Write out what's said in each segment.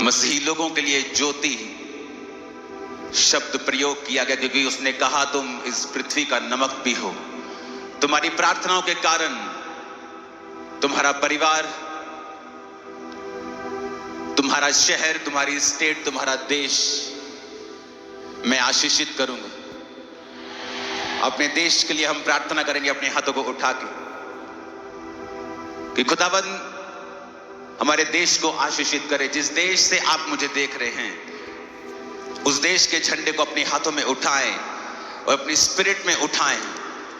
मसीही लोगों के लिए ज्योति शब्द प्रयोग किया गया क्योंकि उसने कहा तुम इस पृथ्वी का नमक भी हो। तुम्हारी प्रार्थनाओं के कारण तुम्हारा परिवार, तुम्हारा शहर, तुम्हारी स्टेट, तुम्हारा देश मैं आशीषित करूंगा। अपने देश के लिए हम प्रार्थना करेंगे अपने हाथों को उठा के कि खुदावंद हमारे देश को आशीषित करे। जिस देश से आप मुझे देख रहे हैं उस देश के झंडे को अपने हाथों में उठाएं और अपनी स्पिरिट में उठाएं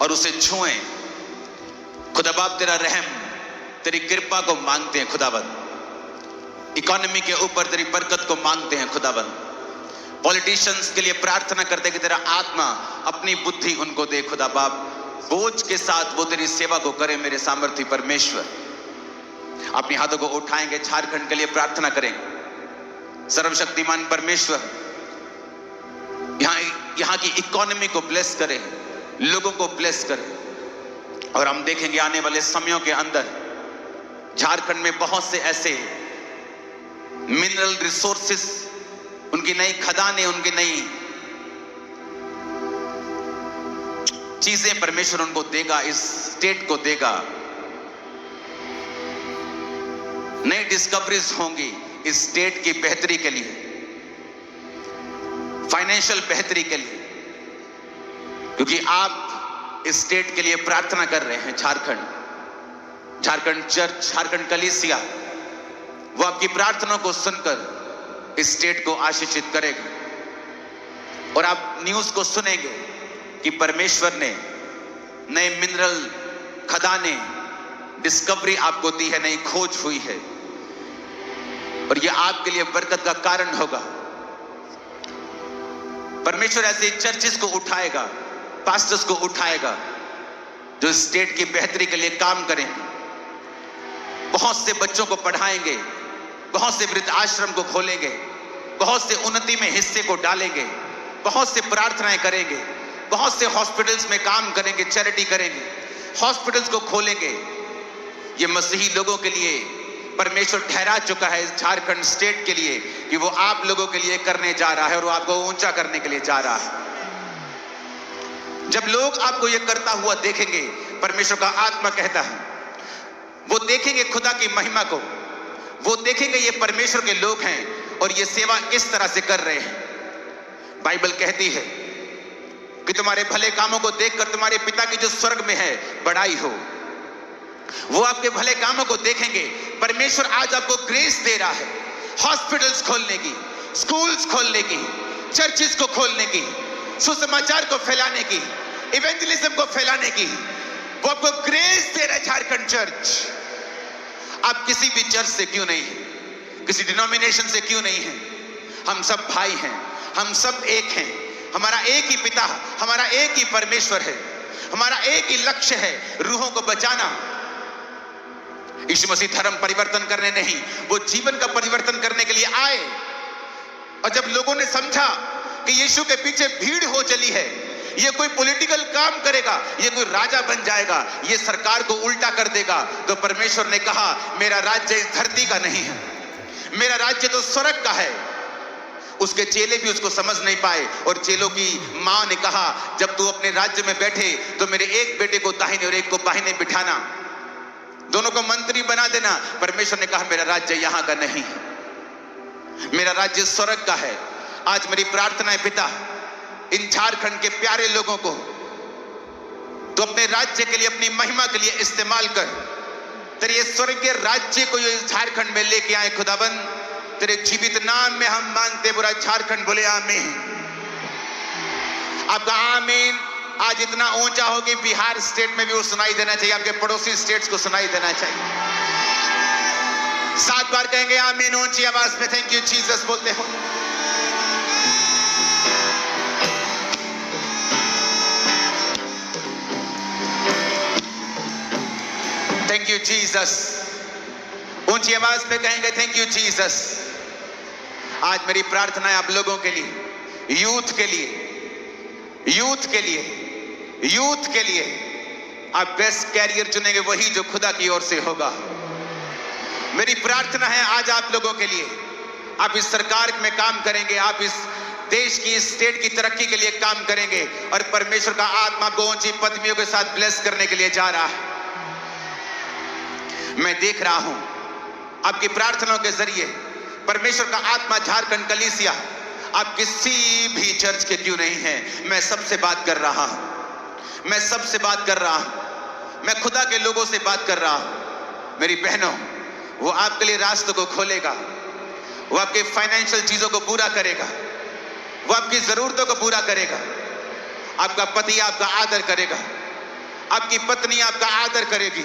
और उसे छुएं। खुदा बाप तेरा रहम, तेरी कृपा को मांगते हैं खुदावंद। इकोनॉमी के ऊपर तेरी बरकत को मांगते हैं खुदावंद। पॉलिटिशियंस के लिए प्रार्थना करते हैं कि तेरा आत्मा अपनी बुद्धि उनको दे खुदा बाप। बोझ के साथ वो तेरी सेवा को करे मेरे सामर्थ्य परमेश्वर। अपने हाथों को उठाएंगे, झारखंड के लिए प्रार्थना करेंगे। सर्वशक्तिमान परमेश्वर यहां की इकोनॉमी को ब्लेस करे, लोगों को ब्लेस करे। और हम देखेंगे आने वाले समयों के अंदर झारखंड में बहुत से ऐसे मिनरल रिसोर्सेस, उनकी नई खदानें, उनकी नई चीजें परमेश्वर उनको देगा, इस स्टेट को देगा। नई डिस्कवरीज होंगी इस स्टेट की बेहतरी के लिए, फाइनेंशियल बेहतरी के लिए, क्योंकि आप इस स्टेट के लिए प्रार्थना कर रहे हैं। झारखंड चर्च, झारखंड कलीसिया वो आपकी प्रार्थनाओं को सुनकर इस स्टेट को आशीषित करेगा। और आप न्यूज को सुनेंगे कि परमेश्वर ने नए मिनरल खदानें, डिस्कवरी आपको दी है, नई खोज हुई है और यह आपके लिए बरकत का कारण होगा। परमेश्वर ऐसे चर्चेस को उठाएगा, पास्टर्स को उठाएगा जो स्टेट की बेहतरी के लिए काम करेंगे। बहुत से बच्चों को पढ़ाएंगे, बहुत से वृद्ध आश्रम को खोलेंगे, बहुत से उन्नति में हिस्से को डालेंगे, बहुत से प्रार्थनाएं करेंगे, बहुत से हॉस्पिटल्स में काम करेंगे, चैरिटी करेंगे, हॉस्पिटल्स को खोलेंगे। ये मसीही लोगों के लिए परमेश्वर ठहरा चुका है इस झारखंड स्टेट के लिए कि वो आप लोगों के लिए करने जा रहा है और वो आपको ऊंचा करने के लिए जा रहा है। जब लोग आपको ये करता हुआ देखेंगे, परमेश्वर का आत्मा कहता है, वो देखेंगे खुदा की महिमा को, वो देखेंगे ये परमेश्वर के लोग हैं और ये सेवा किस तरह से कर रहे हैं। बाइबल कहती है कि तुम्हारे भले कामों को देखकर तुम्हारे पिता की जो स्वर्ग में है बड़ाई हो। वो आपके भले कामों को देखेंगे। परमेश्वर आज आपको ग्रेस दे रहा है हॉस्पिटल्स खोलने की, स्कूल्स खोलने की, चर्चेस को खोलने की, सुसमाचार को फैलाने की, इवेंजलिज्म को फैलाने की। वो आपको ग्रेस दे रहा है झारखंड चर्च। आप किसी भी चर्च से क्यों नहीं है, किसी डिनोमिनेशन से क्यों नहीं है, हम सब भाई हैं, हम सब एक हैं। हमारा एक ही पिता, हमारा एक ही परमेश्वर है, हमारा एक ही लक्ष्य है, रूहों को बचाना। यीशु मसीह धर्म परिवर्तन करने नहीं, वो जीवन का परिवर्तन करने के लिए आए। और जब लोगों ने समझा कि यीशु के पीछे भीड़ हो चली है, ये कोई पॉलिटिकल काम करेगा, ये कोई राजा बन जाएगा, ये सरकार को उल्टा कर देगा, तो परमेश्वर ने कहा मेरा राज्य इस धरती का नहीं है, मेरा राज्य तो स्वर्ग का है। उसके चेले भी उसको समझ नहीं पाए और चेलों की मां ने कहा जब तू अपने राज्य में बैठे तो मेरे एक बेटे को दाहिने और एक को बाहिने बिठाना, दोनों को मंत्री बना देना। परमेश्वर ने कहा मेरा राज्य यहां का नहीं है, मेरा राज्य स्वर्ग का है। आज मेरी प्रार्थना है पिता, इन झारखंड के प्यारे लोगों को तो अपने राज्य के लिए, अपनी महिमा के लिए इस्तेमाल कर। तेरे स्वर्गीय राज्य को जो इस झारखंड में लेके आए खुदाबंद, तेरे जीवित नाम में हम मांगते बुरा झारखंड बोले आमीन। आपका आमीन आज इतना ऊंचा हो कि बिहार स्टेट में भी वो सुनाई देना चाहिए, आपके पड़ोसी स्टेट्स को सुनाई देना चाहिए। 7 बार कहेंगे आमीन ऊंची आवाज में। थैंक यू जीसस बोलते हो। Thank you Jesus. ऊंची आवाज में कहेंगे थैंक यू जीसस। आज मेरी प्रार्थना है आप लोगों के लिए, यूथ के लिए, यूथ के लिए, यूथ के लिए। आप बेस्ट कैरियर चुनेंगे वही जो खुदा की ओर से होगा। मेरी प्रार्थना है आज आप लोगों के लिए, आप इस सरकार में काम करेंगे, आप इस देश की, इस स्टेट की तरक्की के लिए काम करेंगे और परमेश्वर का आत्मा आपको ऊंची पदवियों के साथ ब्लेस करने के लिए जा रहा है। मैं देख रहा हूं आपकी प्रार्थनाओं के जरिए परमेश्वर का आत्मा झारखंड कलीसिया, आप किसी भी चर्च के क्यों नहीं हैं, मैं सबसे बात कर रहा हूं, मैं सबसे बात कर रहा हूं, मैं खुदा के लोगों से बात कर रहा हूं। मेरी बहनों, वो आपके लिए रास्तों को खोलेगा, वो आपके फाइनेंशियल चीजों को पूरा करेगा, वो आपकी जरूरतों को पूरा करेगा। आपका पति आपका आदर करेगा, आपकी पत्नी आपका आदर करेगी,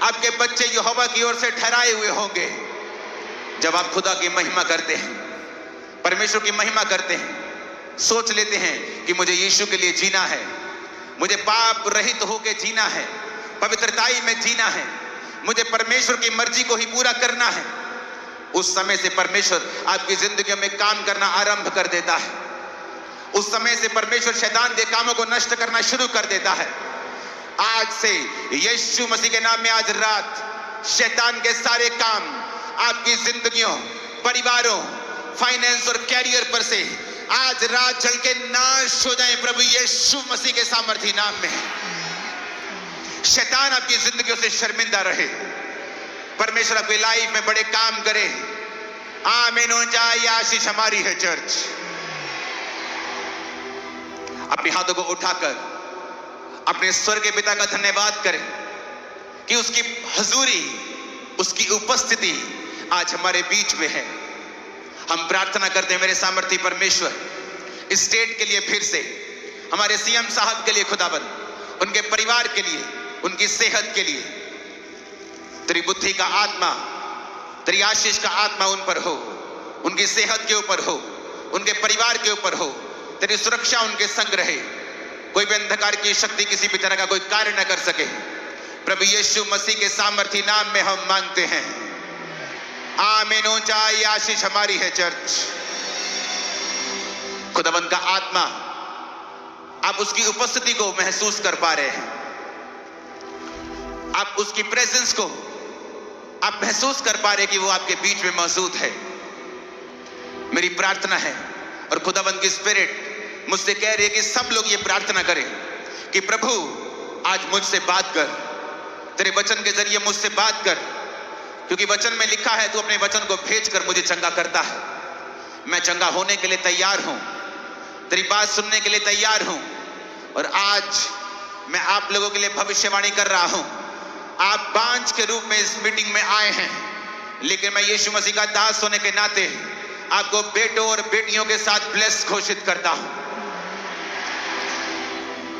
आपके बच्चे यहोवा की ओर से ठहराए हुए होंगे। जब आप खुदा की महिमा करते हैं, परमेश्वर की महिमा करते हैं, सोच लेते हैं कि मुझे यीशु के लिए जीना है, मुझे पाप रहित होकर जीना है, पवित्रताई में जीना है, मुझे परमेश्वर की मर्जी को ही पूरा करना है, उस समय से परमेश्वर आपकी जिंदगी में काम करना आरंभ कर देता है। उस समय से परमेश्वर शैतान के कामों को नष्ट करना शुरू कर देता है। आज से यीशु मसीह के नाम में आज रात शैतान के सारे काम आपकी जिंदगियों, परिवारों, फाइनेंस और कैरियर पर से आज रात जल के नाश हो जाए प्रभु यीशु मसीह के सामर्थी नाम में। शैतान आपकी जिंदगियों से शर्मिंदा रहे, परमेश्वर आपकी लाइफ में बड़े काम करे। आमीन हो जाए, आशीष हमारी है चर्च। अपने हाथों को उठाकर अपने स्वर्ग के पिता का धन्यवाद करें कि उसकी हजूरी, उसकी उपस्थिति आज हमारे बीच में है। हम प्रार्थना करते हैं मेरे सामर्थी परमेश्वर, इस स्टेट के लिए फिर से, हमारे सीएम साहब के लिए खुदाबंद, उनके परिवार के लिए, उनकी सेहत के लिए तेरी बुद्धि का आत्मा, तेरी आशीष का आत्मा उन पर हो, उनकी सेहत के ऊपर हो, उनके परिवार के ऊपर हो, तेरी सुरक्षा उनके संग रहे। कोई भी अंधकार की शक्ति किसी भी तरह का कोई कार्य न कर सके। प्रभु यीशु मसीह के सामर्थी नाम में हम मांगते हैं, आमीन। ऊंचा ये आशीष हमारी है चर्च। खुदावंद का आत्मा, आप उसकी उपस्थिति को महसूस कर पा रहे हैं, आप उसकी प्रेजेंस को आप महसूस कर पा रहे कि वो आपके बीच में मौजूद है। मेरी प्रार्थना है और खुदावंद की स्पिरिट मुझसे कह रही है कि सब लोग ये प्रार्थना करें कि प्रभु आज मुझसे बात कर, तेरे वचन के जरिए मुझसे बात कर, क्योंकि वचन में लिखा है तू अपने वचन को भेजकर मुझे चंगा करता है। मैं चंगा होने के लिए तैयार हूं, तेरी बात सुनने के लिए तैयार हूं। और आज मैं आप लोगों के लिए भविष्यवाणी कर रहा हूं। आप बांझ के रूप में इस मीटिंग में आए हैं, लेकिन मैं यीशु मसीह का दास होने के नाते आपको बेटों और बेटियों के साथ ब्लेस घोषित करता हूं।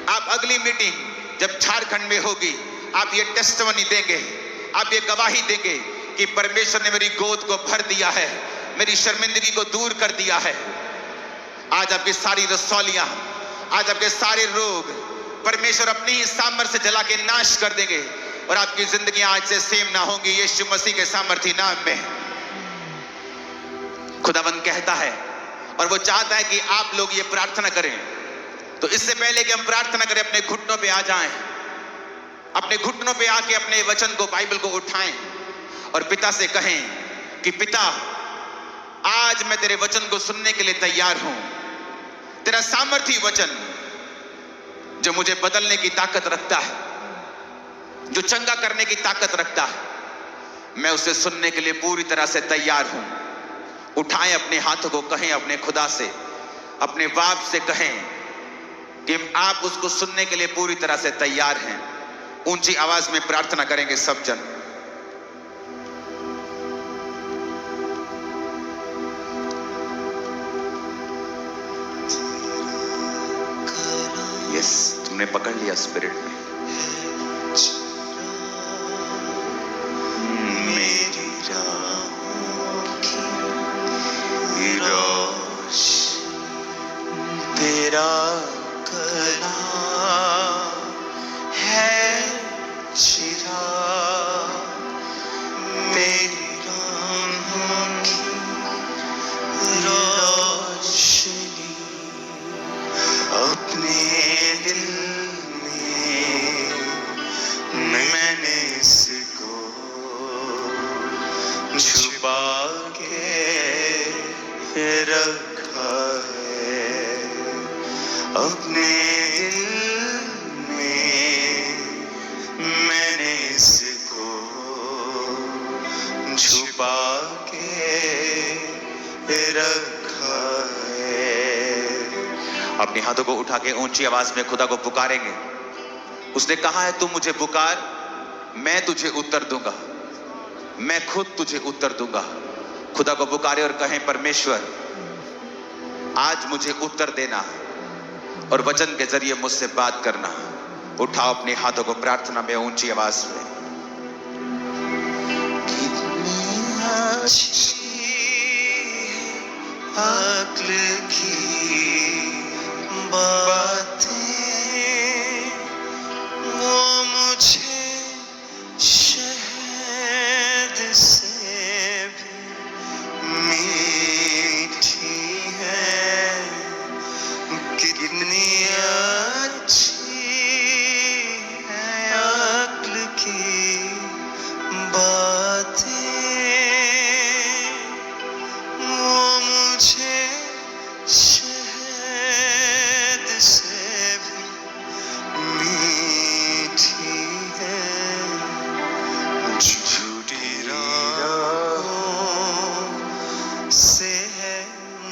आप अगली मीटिंग जब झारखंड में होगी, आप ये टेस्टिमनी देंगे, आप ये गवाही देंगे कि परमेश्वर ने मेरी गोद को भर दिया है, मेरी शर्मिंदगी को दूर कर दिया है। आज आपकी सारी रसौलियां, आज आपके सारे रोग परमेश्वर अपनी ही सामर्थ्य से जला के नाश कर देंगे और आपकी जिंदगी आज से सेम ना होंगी यीशु मसीह के सामर्थी नाम में। खुदावंद कहता है और वो चाहता है कि आप लोग ये प्रार्थना करें। तो इससे पहले कि हम प्रार्थना करें, अपने घुटनों पे आ जाएं, अपने घुटनों पे आके अपने वचन को, बाइबल को उठाएं और पिता से कहें कि पिता, आज मैं तेरे वचन को सुनने के लिए तैयार हूं। तेरा सामर्थी वचन जो मुझे बदलने की ताकत रखता है, जो चंगा करने की ताकत रखता है, मैं उसे सुनने के लिए पूरी तरह से तैयार हूं। उठाएं अपने हाथों को, कहें अपने खुदा से, अपने बाप से कहें कि आप उसको सुनने के लिए पूरी तरह से तैयार हैं। ऊंची आवाज में प्रार्थना करेंगे सब जन। यस, तुमने पकड़ लिया स्पिरिट में। मेरी तेरा कलाम है चिराग मेरी राहों की रोशनी। अपने दिल में मैंने इसको छुपा के रखा है अपने दिल में, मैंने इसको छुपा के रखा है। अपने हाथों को उठा के ऊंची आवाज में खुदा को पुकारेंगे। उसने कहा है तू मुझे पुकार, मैं तुझे उत्तर दूंगा, मैं खुद तुझे उत्तर दूंगा। खुदा को पुकारे और कहें परमेश्वर आज मुझे उत्तर देना और वचन के जरिए मुझसे बात करना। उठाओ अपने हाथों को प्रार्थना में ऊंची आवाज में। कितनी अच्छी अक्ल की बातें वो मुझे शहद से भी मीठी है। कितनी अच्छी है अक्ल की बातें वो मुझे शहद से भी मीठी है। झूठी राहों से है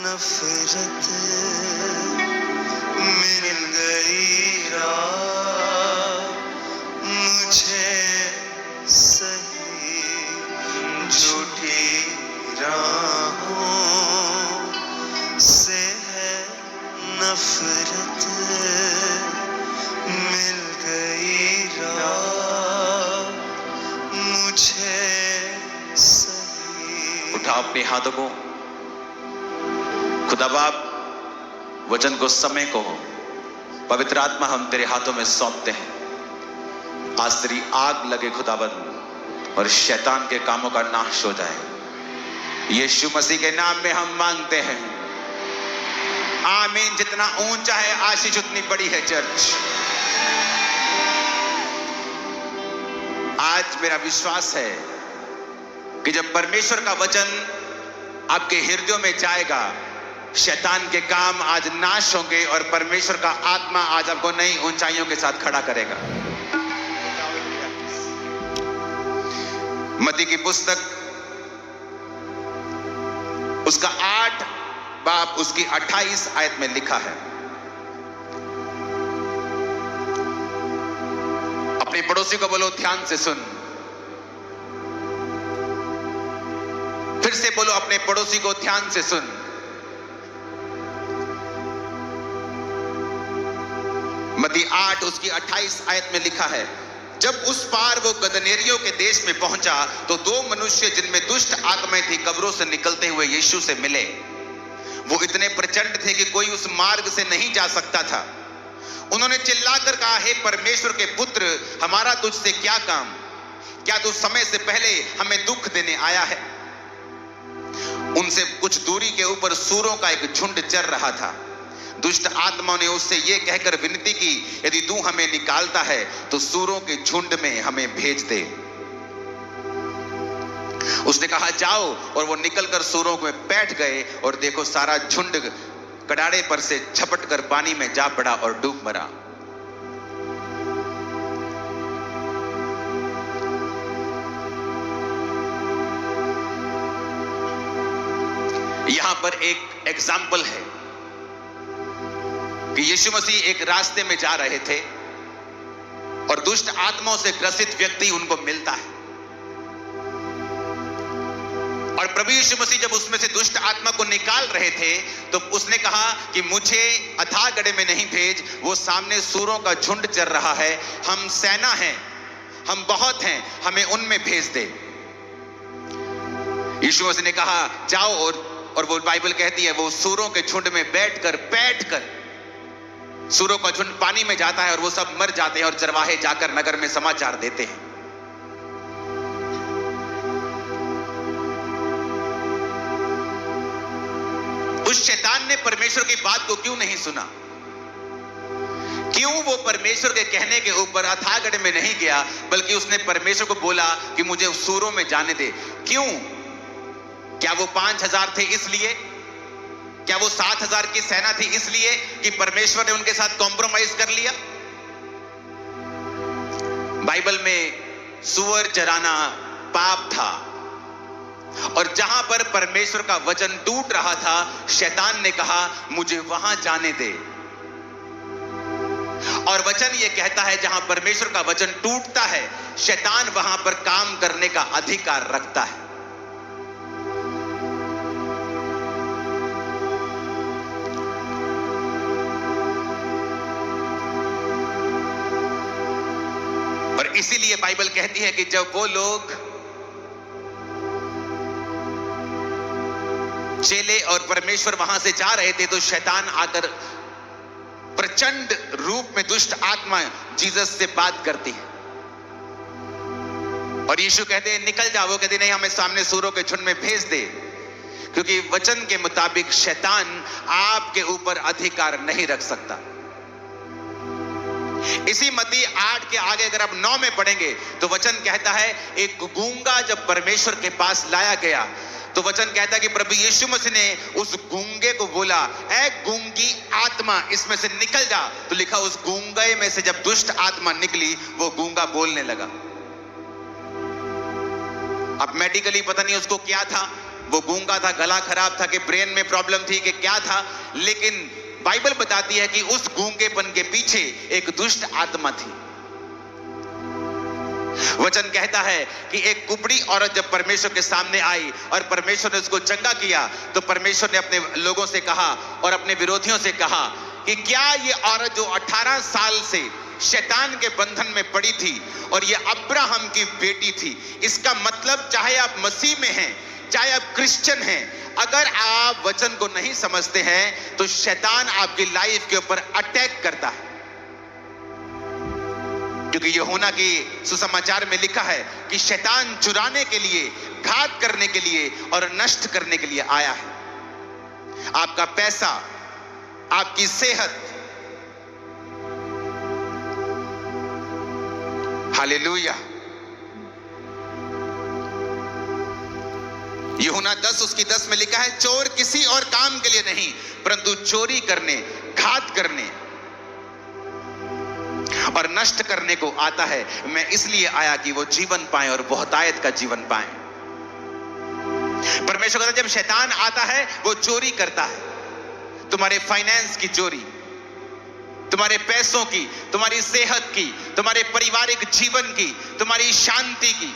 नफरत, मिल गई राह मुझे सही। झूठी राहों से है नफरत, मिल गई राह मुझे सही। उठा अपने हाथों को। खुदा बाप वचन को, समय को, पवित्र आत्मा हम तेरे हाथों में सौंपते हैं। आज तेरी आग लगे खुदाबंद और शैतान के कामों का नाश हो जाए। यीशु मसीह के नाम में हम मांगते हैं, आमीन। जितना ऊंचा है आशीष उतनी बड़ी है चर्च। आज मेरा विश्वास है कि जब परमेश्वर का वचन आपके हृदयों में जाएगा, शैतान के काम आज नाश होंगे और परमेश्वर का आत्मा आज आपको नई ऊंचाइयों के साथ खड़ा करेगा। मत्ती की पुस्तक उसका 8 बाब उसकी 28 आयत में लिखा है। अपने पड़ोसी को बोलो ध्यान से सुन। फिर से बोलो अपने पड़ोसी को ध्यान से सुन। मत्ती 8 उसकी 28 आयत में लिखा है, जब उस पार वो गदनेरियों के देश में पहुंचा तो 2 मनुष्य जिनमें दुष्ट आत्माएं थी कब्रों से निकलते हुए यीशु से मिले। वो इतने प्रचंड थे कि कोई उस मार्ग से नहीं जा सकता था। उन्होंने चिल्लाकर कहा, हे परमेश्वर के पुत्र, हमारा तुझसे क्या काम? क्या तू समय से पहले हमें दुख देने आया है? उनसे कुछ दूरी के ऊपर सूरों का एक झुंड चर रहा था। दुष्ट आत्माओं ने उससे यह कहकर विनती की, यदि तू हमें निकालता है तो सूरों के झुंड में हमें भेज दे। उसने कहा जाओ, और वो निकलकर सूरों में बैठ गए और देखो सारा झुंड कड़ाड़े पर से झपट कर पानी में जा पड़ा और डूब मरा। यहां पर एक एग्जाम्पल है कि यीशु मसीह एक रास्ते में जा रहे थे और दुष्ट आत्माओं से ग्रसित व्यक्ति उनको मिलता है। और प्रभु यीशु मसीह जब उसमें से दुष्ट आत्मा को निकाल रहे थे तो उसने कहा कि मुझे अथाह गड्ढे में नहीं भेज, वो सामने सूरों का झुंड चल रहा है, हम सेना हैं, हम बहुत हैं, हमें उनमें भेज दे। यीशु मसीह ने कहा जाओ, और वो बाइबल कहती है वो सूरों के झुंड में बैठकर सूरों का झुंड पानी में जाता है और वो सब मर जाते हैं और चरवाहे जाकर नगर में समाचार देते हैं। उस शैतान ने परमेश्वर की बात को क्यों नहीं सुना? क्यों वो परमेश्वर के कहने के ऊपर अथाह गड्ढे में नहीं गया, बल्कि उसने परमेश्वर को बोला कि मुझे सूरों में जाने दे? क्यों? क्या वो 5000 थे इसलिए? क्या वो 7,000 की सेना थी इसलिए कि परमेश्वर ने उनके साथ कॉम्प्रोमाइज कर लिया? बाइबल में सूअर चराना पाप था, और जहां पर परमेश्वर का वचन टूट रहा था, शैतान ने कहा मुझे वहां जाने दे। और वचन ये कहता है जहां परमेश्वर का वचन टूटता है, शैतान वहां पर काम करने का अधिकार रखता है। और इसीलिए बाइबल कहती है कि जब वो लोग चेले और परमेश्वर वहां से जा रहे थे, तो शैतान आकर प्रचंड रूप में दुष्ट आत्मा जीसस से बात करती है, और यीशु कहते हैं निकल जाओ। वो कहते नहीं, हमें सामने सूरों के झुंड में भेज दे, क्योंकि वचन के मुताबिक शैतान आपके ऊपर अधिकार नहीं रख सकता। इसी मत्ती 8 के आगे अगर आप 9 में पढ़ेंगे तो वचन कहता है एक गूंगा जब परमेश्वर के पास लाया गया, तो वचन कहता है कि प्रभु यीशु मसीह ने उस गूंगे को बोला, ऐ गूंगी आत्मा इसमें से निकल जा। तो लिखा उस गूंगे में से जब दुष्ट आत्मा निकली, वो गूंगा बोलने लगा। अब मेडिकली पता नहीं उसको क्या था, वो गूंगा था, गला खराब था कि ब्रेन में प्रॉब्लम थी कि क्या था, लेकिन बाइबल बताती है कि उस गूंगेपन के पीछे एक दुष्ट आत्मा थी। वचन कहता है कि एक कुबड़ी औरत जब परमेश्वर के सामने आई और परमेश्वर ने उसको चंगा किया, तो परमेश्वर ने अपने लोगों से कहा और अपने विरोधियों से कहा कि क्या ये औरत जो 18 साल से शैतान के बंधन में पड़ी थी और ये अब्राहम की बेटी थी, इसका मतलब चाहे आप मसीह में हैं, चाहे आप क्रिश्चियन हैं, अगर आप वचन को नहीं समझते हैं तो शैतान आपकी लाइफ के ऊपर अटैक करता है। क्योंकि यूहन्ना की सुसमाचार में लिखा है कि शैतान चुराने के लिए, घात करने के लिए और नष्ट करने के लिए आया है। आपका पैसा, आपकी सेहत, हालेलुया। यूहन्ना 10 उसकी 10 में लिखा है चोर किसी और काम के लिए नहीं परंतु चोरी करने, घात करने और नष्ट करने को आता है। मैं इसलिए आया कि वो जीवन पाए और बहुतायत का जीवन पाए। परमेश्वर कहता है जब शैतान आता है वो चोरी करता है, तुम्हारे फाइनेंस की चोरी, तुम्हारे पैसों की, तुम्हारी सेहत की, तुम्हारे पारिवारिक जीवन की, तुम्हारी शांति की।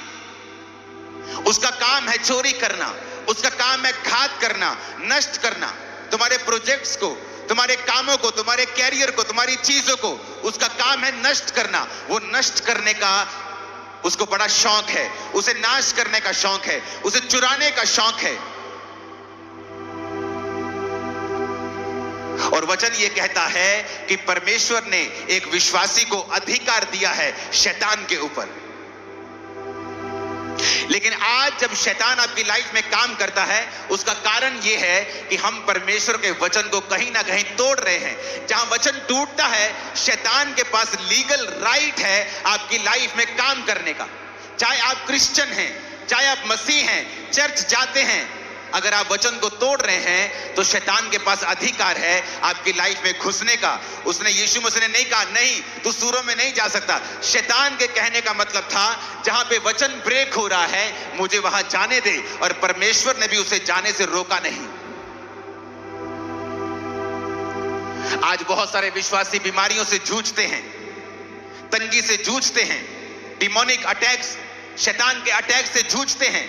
उसका काम है चोरी करना, उसका काम है घात करना, नष्ट करना, तुम्हारे प्रोजेक्ट्स को, तुम्हारे कामों को, तुम्हारे कैरियर को, तुम्हारी चीजों को, उसका काम है नष्ट करना। वो नष्ट करने का उसको बड़ा शौक है, उसे नाश करने का शौक है, उसे चुराने का शौक है। और वचन ये कहता है कि परमेश्वर ने एक विश्वासी को अधिकार दिया है शैतान के ऊपर। लेकिन आज जब शैतान आपकी लाइफ में काम करता है, उसका कारण यह है कि हम परमेश्वर के वचन को कहीं ना कहीं तोड़ रहे हैं। जहां वचन टूटता है, शैतान के पास लीगल राइट है आपकी लाइफ में काम करने का। चाहे आप क्रिश्चियन हैं, चाहे आप मसीह हैं, चर्च जाते हैं, अगर आप वचन को तोड़ रहे हैं तो शैतान के पास अधिकार है आपकी लाइफ में घुसने का। उसने, यीशु मसीह ने नहीं कहा नहीं तू सूरों में नहीं जा सकता। शैतान के कहने का मतलब था जहां पे वचन ब्रेक हो रहा है मुझे वहां जाने दे, और परमेश्वर ने भी उसे जाने से रोका नहीं। आज बहुत सारे विश्वासी बीमारियों से जूझते हैं, तंगी से जूझते हैं, डिमोनिक अटैक्स, शैतान के अटैक से जूझते हैं,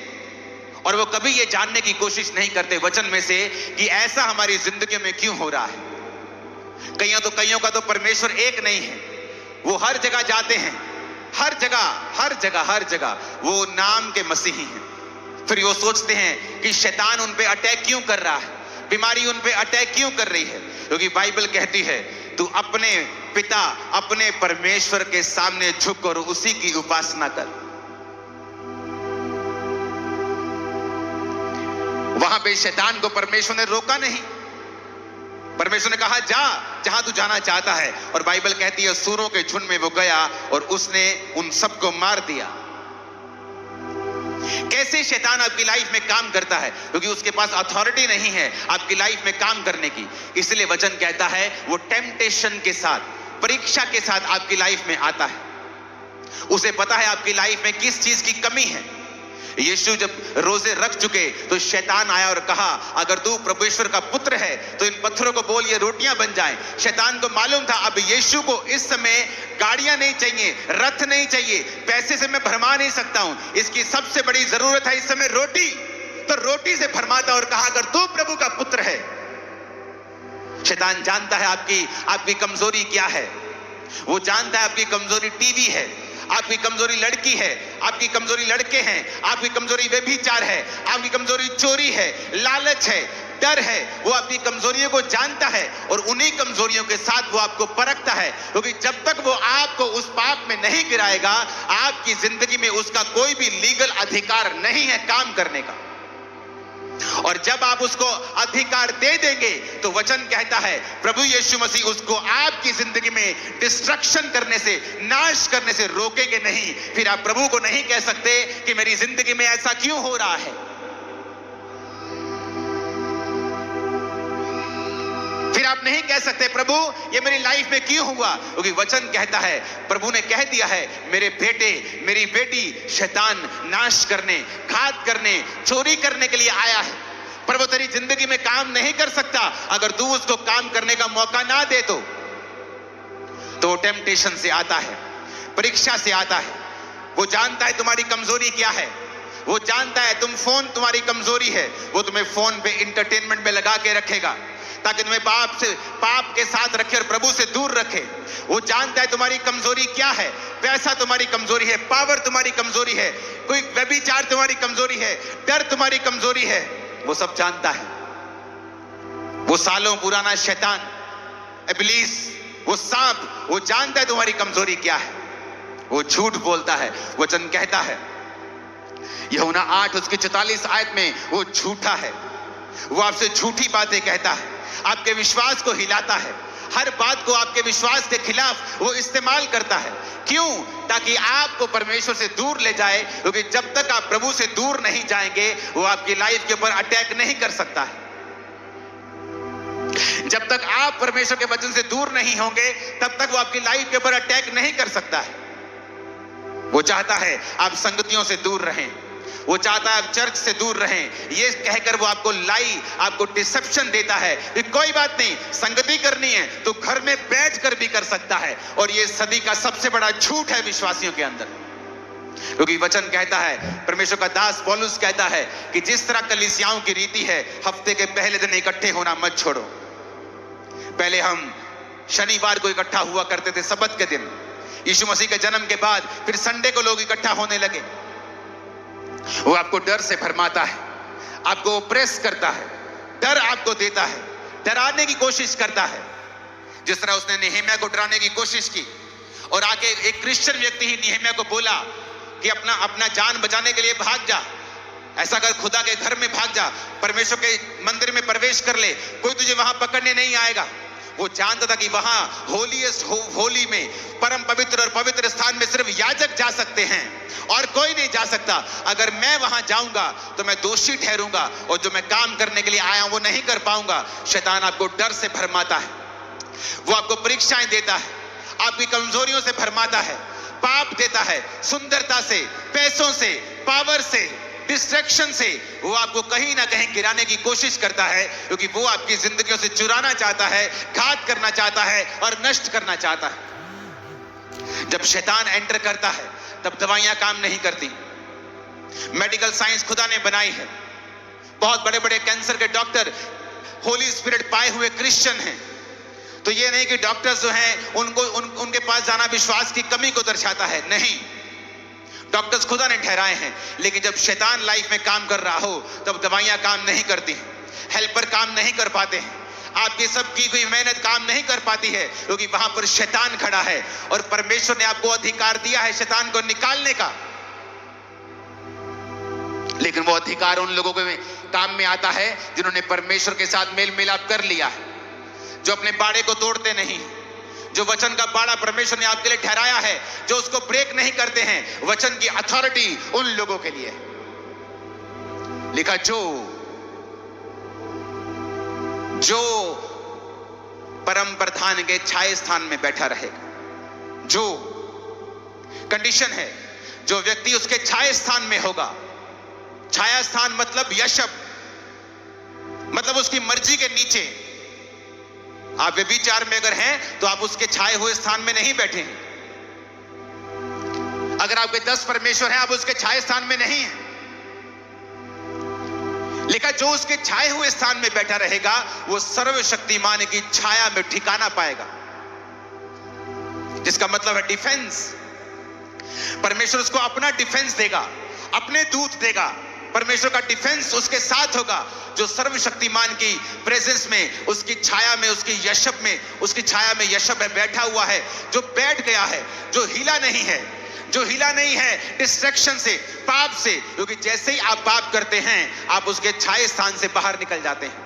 और वो कभी ये जानने की कोशिश नहीं करते वचन में से कि ऐसा हमारी जिंदगी में क्यों हो रहा है। कईयों का तो परमेश्वर एक नहीं है, वो हर जगह जाते हैं, हर जगह वो नाम के मसीही हैं। फिर वो सोचते हैं कि शैतान उन पे अटैक क्यों कर रहा है, बीमारी उन पे अटैक क्यों कर रही है, क्योंकि बाइबल कहती है तू अपने पिता, अपने परमेश्वर के सामने झुक और उसी की उपासना कर। वहां पे शैतान को परमेश्वर ने रोका नहीं। परमेश्वर ने कहा जा जहां तू जाना चाहता है, और बाइबल कहती है सूरों के झुंड में वो गया और उसने उन सबको मार दिया। कैसे शैतान आपकी लाइफ में काम करता है, क्योंकि उसके पास अथॉरिटी नहीं है आपकी लाइफ में काम करने की। इसलिए वचन कहता है वो टेम्पटेशन के साथ, परीक्षा के साथ आपकी लाइफ में आता है। उसे पता है आपकी लाइफ में किस चीज की कमी है। यीशु जब रोजे रख चुके तो शैतान आया और कहा, अगर तू परमेश्वर का पुत्र है तो इन पत्थरों को बोल ये रोटियां बन जाएं। शैतान को मालूम था अब यीशु को इस समय गाड़ियां नहीं चाहिए, रथ नहीं चाहिए, पैसे से मैं भरमा नहीं सकता हूं, इसकी सबसे बड़ी जरूरत है इस समय रोटी। तो रोटी से भरमाता और कहा, अगर तू प्रभु का पुत्र है। शैतान जानता है आपकी कमजोरी क्या है। वो जानता है आपकी कमजोरी टीवी है, आपकी कमजोरी लड़की है, आपकी कमजोरी लड़के हैं, आपकी कमजोरी व्यभिचार है, आपकी कमजोरी चोरी है, लालच है, डर है। वो आपकी कमजोरियों को जानता है और उन्हीं कमजोरियों के साथ वो आपको परखता है, क्योंकि जब तक वो आपको उस पाप में नहीं गिराएगा, आपकी जिंदगी में उसका कोई भी लीगल अधिकार नहीं है काम करने का। और जब आप उसको अधिकार दे देंगे तो वचन कहता है प्रभु यीशु मसीह उसको आपकी जिंदगी में डिस्ट्रक्शन करने से, नाश करने से रोकेंगे नहीं। फिर आप प्रभु को नहीं कह सकते कि मेरी जिंदगी में ऐसा क्यों हो रहा है। फिर आप नहीं कह सकते प्रभु ये मेरी लाइफ में क्यों हुआ, क्योंकि वचन कहता है, प्रभु ने कह दिया है, मेरे बेटे मेरी बेटी शैतान नाश करने, घात करने, चोरी करने के लिए आया है। पर वो तेरी जिंदगी में काम नहीं कर सकता अगर तू उसको काम करने का मौका ना दे तो टेम्पटेशन से आता है, परीक्षा से आता है। वो जानता है तुम्हारी कमजोरी क्या है, वो जानता है फोन तुम्हारी कमजोरी है। वो तुम्हें फोन पे इंटरटेनमेंट में लगा के रखेगा ताकि तुम्हें पाप के साथ रखे और प्रभु से दूर रखे। वो जानता है तुम्हारी कमजोरी क्या है, पैसा तुम्हारी कमजोरी है, पावर तुम्हारी कमजोरी है, कोई व्यभिचार तुम्हारी कमजोरी है, डर तुम्हारी कमजोरी है। वो सब जानता है। वो सालों पुराना शैतान, इब्लीस, वो सांप, वो जानता है तुम्हारी कमजोरी क्या है। वो झूठ बोलता है। वचन कहता है यूहन्ना 8 उसकी 44 आयत में, वो झूठा है। वो आपसे झूठी बातें कहता है, आपके विश्वास को हिलाता है, हर बात को आपके विश्वास के खिलाफ वो इस्तेमाल करता है। क्यों? ताकि आपको परमेश्वर से दूर ले जाए, क्योंकि जब तक आप प्रभु से दूर नहीं जाएंगे वो आपकी लाइफ के ऊपर अटैक नहीं कर सकता है। जब तक आप परमेश्वर के वचन से दूर नहीं होंगे तब तक वो आपकी लाइफ के ऊपर अटैक नहीं कर सकता है। वो चाहता है आप संगतियों से दूर रहें, वो चाहता है आप चर्च से दूर रहें। ये कहकर वो आपको डिसेप्शन देता है कि कोई बात नहीं, संगति करनी है तो घर में बैठकर भी कर सकता है। और ये सदी का सबसे बड़ा झूठ है विश्वासियों के अंदर, क्योंकि वचन कहता है, परमेश्वर का दास पौलुस कहता है कि जिस तरह कलीसियाओं की रीति है, हफ्ते के पहले दिन इकट्ठे होना मत छोड़ो। पहले हम शनिवार को इकट्ठा हुआ करते थे, सब्त के दिन। यीशु मसीह के जन्म के बाद फिर संडे को लोग इकट्ठा होने लगे। वो आपको डर से भरमाता है, आपको ओप्रेस करता है, डर आपको देता है, डराने की कोशिश करता है। जिस तरह उसने नेहेमिया को डराने की कोशिश की और आके एक क्रिश्चियन व्यक्ति ही नेहेमिया को बोला कि अपना जान बचाने के लिए भाग जा, ऐसा कर, खुदा के घर में भाग जा, परमेश्वर के मंदिर में प्रवेश कर ले, कोई तुझे वहां पकड़ने नहीं आएगा। वो जानता था कि वहां होली में, परम पवित्र और पवित्र स्थान में सिर्फ याजक जा सकते हैं और कोई नहीं जा सकता। अगर मैं वहां जाऊंगा तो मैं दोषी ठहरूंगा और जो मैं काम करने के लिए आया हूं वो नहीं कर पाऊंगा। शैतान आपको डर से भरमाता है, वो आपको परीक्षाएं देता है, आपकी कमजोरियों से भरमाता है, पाप देता है, सुंदरता से, पैसों से, पावर से, डिस्ट्रैक्शन से वो आपको कहीं ना कहीं गिराने की कोशिश करता है, क्योंकि वो आपकी जिंदगियों से चुराना चाहता है, घात करना चाहता है और नष्ट करना चाहता है। जब शैतान एंटर करता है तब दवाइयां काम नहीं करती। मेडिकल साइंस खुदा ने बनाई है, बहुत बड़े बड़े कैंसर के डॉक्टर होली स्पिरिट पाए हुए क्रिश्चियन हैं। तो ये नहीं कि डॉक्टर्स जो हैं उनके पास जाना विश्वास की कमी को दर्शाता है, नहीं, डॉक्टर्स खुदा ने ठहराए हैं। लेकिन जब शैतान लाइफ में काम कर रहा हो तब दवाइयां काम नहीं करती, हेल्पर काम नहीं कर पाते हैं, आपकी सब की कोई मेहनत काम नहीं कर पाती है, क्योंकि वहां पर शैतान खड़ा है और परमेश्वर ने आपको अधिकार दिया है शैतान को निकालने का। लेकिन वो अधिकार उन लोगों के काम में आता है जिन्होंने परमेश्वर के साथ मेल मिलाप कर लिया है, जो अपने बाड़े को तोड़ते नहीं, जो वचन का बाड़ा परमेश्वर ने आपके लिए ठहराया है, जो उसको ब्रेक नहीं करते हैं। वचन की अथॉरिटी उन लोगों के लिए। लिखा जो परम प्रधान के छाया स्थान में बैठा रहेगा। जो कंडीशन है, जो व्यक्ति उसके छाया स्थान में होगा। छाया स्थान मतलब यशब, मतलब उसकी मर्जी के नीचे। आप व्यभिचार में अगर हैं तो आप उसके छाए हुए स्थान में नहीं बैठे हैं। अगर आपके 10 परमेश्वर हैं, आप उसके छाए स्थान में नहीं हैं। लिखा जो उसके छाए हुए स्थान में बैठा रहेगा वो सर्वशक्तिमान की छाया में ठिकाना पाएगा, जिसका मतलब है डिफेंस। परमेश्वर उसको अपना डिफेंस देगा, अपने दूत देगा। परमेश्वर का डिफेंस उसके साथ होगा, जो सर्वशक्तिमान की प्रेजेंस में, उसकी छाया में, उसकी यशब में, उसकी छाया में यशब है, बैठा हुआ है, जो बैठ गया है, जो हिला नहीं है, जो हिला नहीं है डिस्ट्रैक्शन से, पाप से। क्योंकि जैसे ही आप पाप करते हैं आप उसके छाए स्थान से बाहर निकल जाते हैं।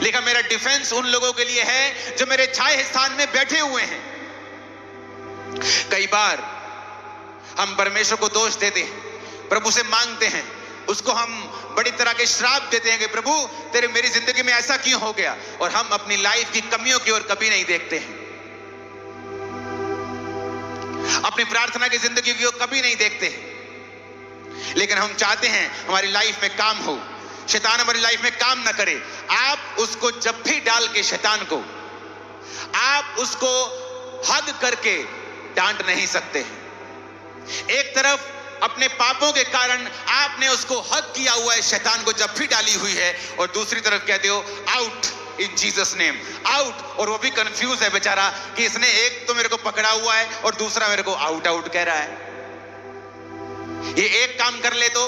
लेकिन मेरा डिफेंस उन लोगों के लिए है जो मेरे छाए स्थान में बैठे हुए हैं। कई बार हम परमेश्वर को दोष देते हैं, प्रभु से मांगते हैं, उसको हम बड़ी तरह के श्राप देते हैं कि प्रभु तेरे मेरी जिंदगी में ऐसा क्यों हो गया, और हम अपनी लाइफ की कमियों की ओर कभी नहीं देखते हैं, अपनी प्रार्थना की जिंदगी की ओर कभी नहीं देखते हैं। लेकिन हम चाहते हैं हमारी लाइफ में काम हो, शैतान हमारी लाइफ में काम ना करे। आप उसको जब भी डाल के शैतान को आप उसको हग करके डांट नहीं सकते हैं। एक तरफ अपने पापों के कारण आपने उसको हक किया हुआ है, शैतान को जब भी डाली हुई है, और दूसरी तरफ कहते हो out in Jesus name, out. और वो भी कंफ्यूज है बेचारा कि इसने एक तो मेरे को पकड़ा हुआ है और दूसरा मेरे को आउट आउट कह रहा है। ये एक काम कर ले तो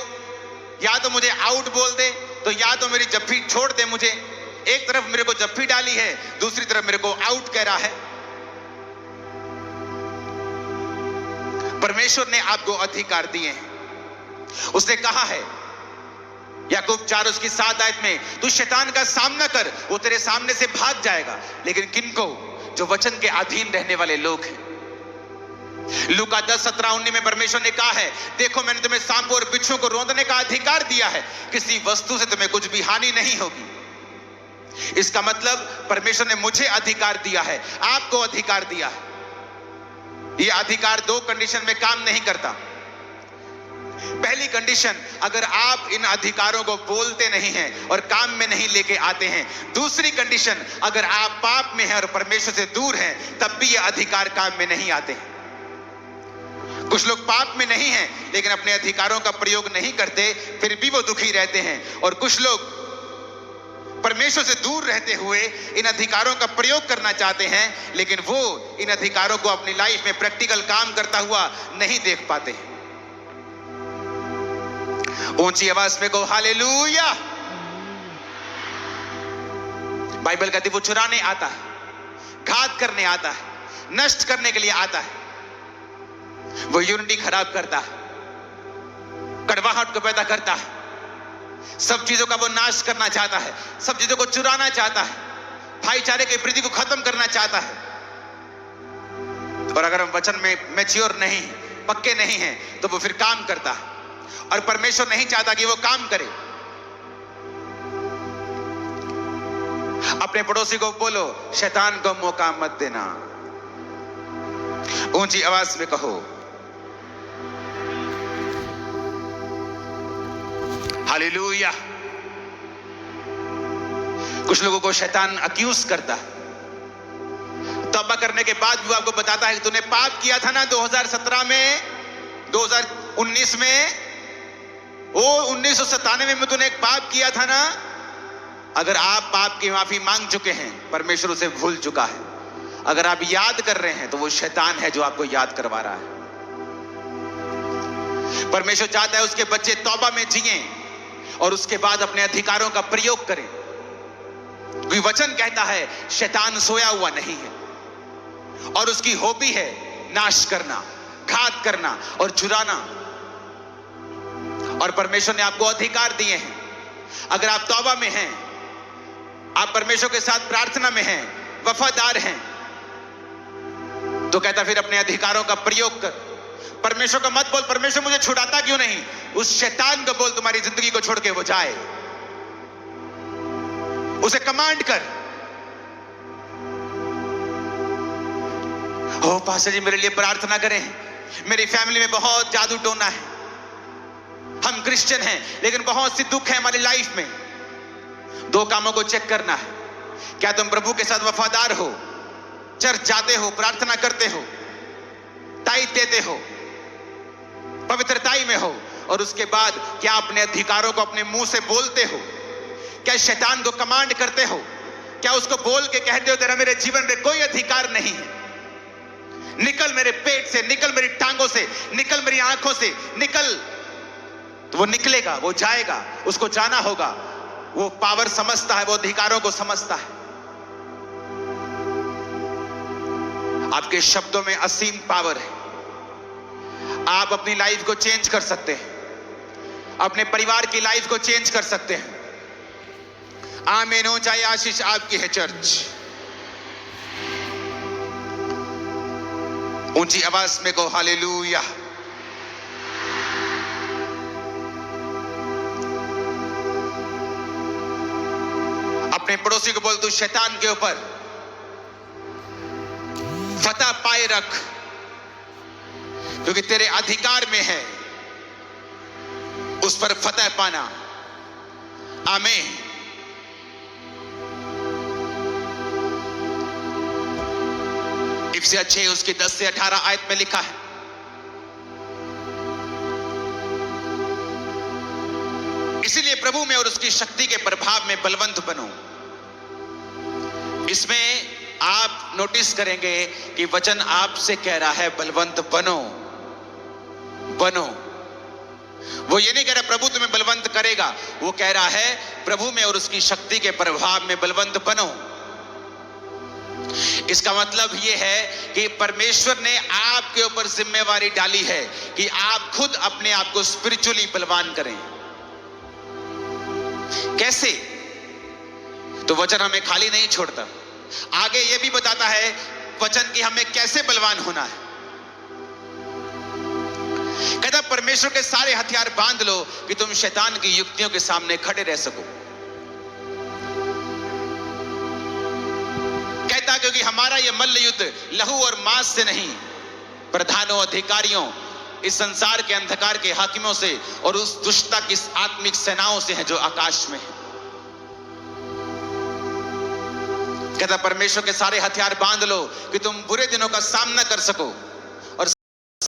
या तो मुझे आउट बोल दे, तो या तो मेरी जप्फी छोड़ दे मुझे। एक तरफ मेरे को जप्फी डाली है, दूसरी तरफ मेरे को आउट कह रहा है। परमेश्वर ने आपको अधिकार दिए हैं। उसने कहा है याकूब 4 उसकी 7 आयत में, तू शैतान का सामना कर, वो तेरे सामने से भाग जाएगा। लेकिन किनको? जो वचन के अधीन रहने वाले लोग हैं। लूका 10:17-19 में परमेश्वर ने कहा है, देखो मैंने तुम्हें सांपों और बिच्छुओं को रौंदने का अधिकार दिया है, किसी वस्तु से तुम्हें कुछ भी हानि नहीं होगी। इसका मतलब परमेश्वर ने मुझे अधिकार दिया है, आपको अधिकार दिया है। यह अधिकार 2 कंडीशन में काम नहीं करता। पहली कंडीशन, अगर आप इन अधिकारों को बोलते नहीं हैं और काम में नहीं लेके आते हैं। दूसरी कंडीशन, अगर आप पाप में हैं और परमेश्वर से दूर हैं, तब भी ये अधिकार काम में नहीं आते हैं। कुछ लोग पाप में नहीं हैं लेकिन अपने अधिकारों का प्रयोग नहीं करते, फिर भी वो दुखी रहते हैं। और कुछ लोग परमेश्वर से दूर रहते हुए इन अधिकारों का प्रयोग करना चाहते हैं, लेकिन वो इन अधिकारों को अपनी लाइफ में प्रैक्टिकल काम करता हुआ नहीं देख पाते। ऊंची आवाज में कहो हालेलुया। बाइबल कहती वो चुराने आता है, घात करने आता है, नष्ट करने के लिए आता है। वो यूनिटी खराब करता है, कड़वाहट को पैदा करता है, सब चीजों का वो नाश करना चाहता है, सब चीजों को चुराना चाहता है, भाईचारे की प्रीति को खत्म करना चाहता है। और अगर हम वचन में मैच्योर नहीं, पक्के नहीं हैं, तो वो फिर काम करता है। और परमेश्वर नहीं चाहता कि वो काम करे। अपने पड़ोसी को बोलो, शैतान को मौका मत देना। ऊंची आवाज में कहो हालेलुया। कुछ लोगों को शैतान अक्यूज करता है, तौबा करने के बाद भी आपको बताता है कि तूने पाप किया था ना 2017 में, 2019 में, 1997 में तूने एक पाप किया था ना। अगर आप पाप की माफी मांग चुके हैं, परमेश्वर उसे भूल चुका है। अगर आप याद कर रहे हैं तो वो शैतान है जो आपको याद करवा रहा है। परमेश्वर चाहता है उसके बच्चे तौबा में जिएं और उसके बाद अपने अधिकारों का प्रयोग करें। कोई वचन कहता है शैतान सोया हुआ नहीं है और उसकी हॉबी है नाश करना, घात करना और चुराना। और परमेश्वर ने आपको अधिकार दिए हैं। अगर आप तौबा में हैं, आप परमेश्वर के साथ प्रार्थना में हैं, वफादार हैं, तो कहता फिर अपने अधिकारों का प्रयोग कर, परमेश्वर को मत बोल, परमेश्वर मुझे छुड़ाता क्यों नहीं। उस शैतान को बोल तुम्हारी जिंदगी को छोड़ के वो जाए। उसे कमांड कर। ओ पास्टर जी मेरे लिए प्रार्थना करें, मेरी फैमिली में बहुत जादू टोना है, हम क्रिश्चियन हैं लेकिन बहुत सी दुख है हमारी लाइफ में। दो कामों को चेक करना है, क्या तुम प्रभु के साथ वफादार हो, चर्च जाते हो, प्रार्थना करते हो, टाइट देते हो, पवित्रताई में हो, और उसके बाद क्या अपने अधिकारों को अपने मुंह से बोलते हो, क्या शैतान को कमांड करते हो, क्या उसको बोल के कहते हो तेरा मेरे जीवन में कोई अधिकार नहीं है, निकल मेरे पेट से, निकल मेरी टांगों से, निकल मेरी आंखों से, निकल। तो वो निकलेगा, वो जाएगा, उसको जाना होगा। वो पावर समझता है, वो अधिकारों को समझता है। आपके शब्दों में असीम पावर है। आप अपनी लाइफ को चेंज कर सकते हैं, अपने परिवार की लाइफ को चेंज कर सकते हैं। आमीन हो जाए। आशीष आपकी है चर्च। ऊंची आवाज में कहो हालेलुया। अपने पड़ोसी को बोल तू शैतान के ऊपर फतह पाए रख, क्योंकि तेरे अधिकार में है उस पर फतह पाना। आमीन। इफिसियों 6 उसकी 10 से 18 आयत में लिखा है, इसीलिए प्रभु में और उसकी शक्ति के प्रभाव में बलवंत बनो। इसमें आप नोटिस करेंगे कि वचन आपसे कह रहा है बलवंत बनो, बनो। वो ये नहीं कह रहा प्रभु तुम्हें बलवंत करेगा, वो कह रहा है प्रभु में और उसकी शक्ति के प्रभाव में बलवंत बनो। इसका मतलब यह है कि परमेश्वर ने आपके ऊपर जिम्मेवारी डाली है कि आप खुद अपने आप को स्पिरिचुअली बलवान करें। कैसे? तो वचन हमें खाली नहीं छोड़ता, आगे यह भी बताता है वचन कि हमें कैसे बलवान होना है। कहता परमेश्वर के सारे हथियार बांध लो कि तुम शैतान की युक्तियों के सामने खड़े रह सको। कहता क्योंकि हमारा यह मल्ल युद्ध लहू और मांस से नहीं, प्रधानों, अधिकारियों, इस संसार के अंधकार के हाकिमों से और उस दुष्टता की आत्मिक सेनाओं से है जो आकाश में है। कहता परमेश्वर के सारे हथियार बांध लो कि तुम बुरे दिनों का सामना कर सको।